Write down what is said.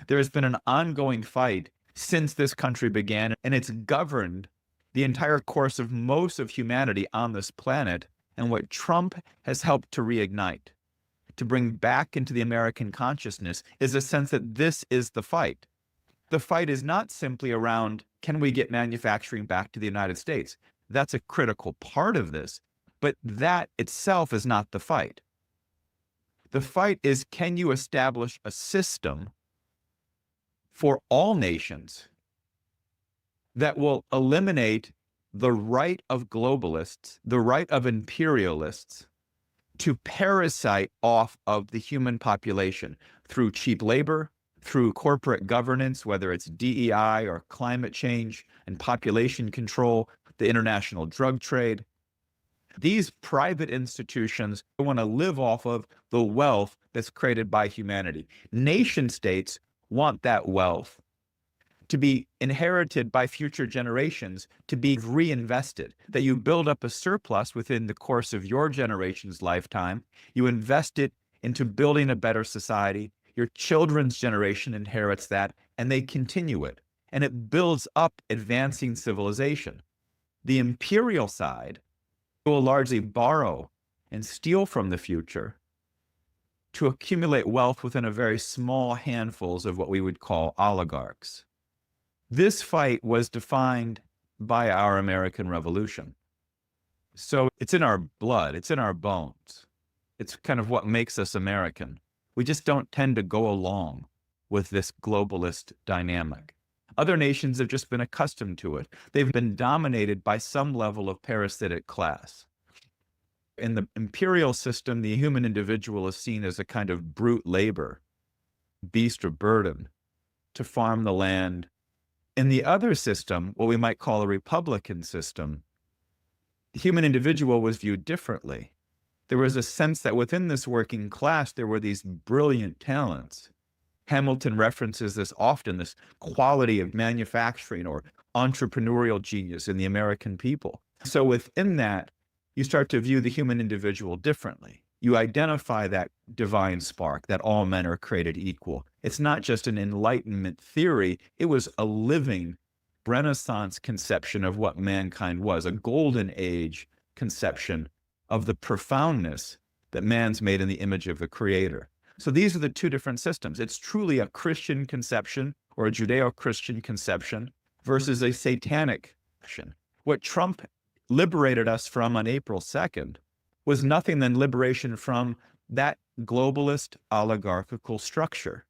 There has been an ongoing fight since this country began, and it's governed the entire course of most of humanity on this planet. And what Trump has helped to reignite, to bring back into the American consciousness, is a sense that this is the fight. The fight is not simply around, can we get manufacturing back to the United States? That's a critical part of this, but that itself is not the fight. The fight is, can you establish a system for all nations that will eliminate the right of globalists, the right of imperialists to parasite off of the human population through cheap labor, through corporate governance, whether it's DEI or climate change and population control, the international drug trade. These private institutions want to live off of the wealth that's created by humanity. Nation states want that wealth to be inherited by future generations, to be reinvested, that you build up a surplus within the course of your generation's lifetime, you invest it into building a better society, your children's generation inherits that, and they continue it. And it builds up advancing civilization. The imperial side will largely borrow and steal from the future to accumulate wealth within a very small handfuls of what we would call oligarchs. This fight was defined by our American Revolution. So it's in our blood, it's in our bones. It's kind of what makes us American. We just don't tend to go along with this globalist dynamic. Other nations have just been accustomed to it. They've been dominated by some level of parasitic class. In the imperial system, the human individual is seen as a kind of brute labor, beast or burden, to farm the land. In the other system, what we might call a republican system, the human individual was viewed differently. There was a sense that within this working class, there were these brilliant talents. Hamilton references this often, this quality of manufacturing or entrepreneurial genius in the American people. So within that, you start to view the human individual differently. You identify that divine spark, that all men are created equal. It's not just an Enlightenment theory. It was a living Renaissance conception of what mankind was, a golden age conception of the profoundness that man's made in the image of the Creator. So these are the two different systems. It's truly a Christian conception or a Judeo-Christian conception versus a satanic conception. What Trump liberated us from on April 2nd was nothing than liberation from that globalist oligarchical structure.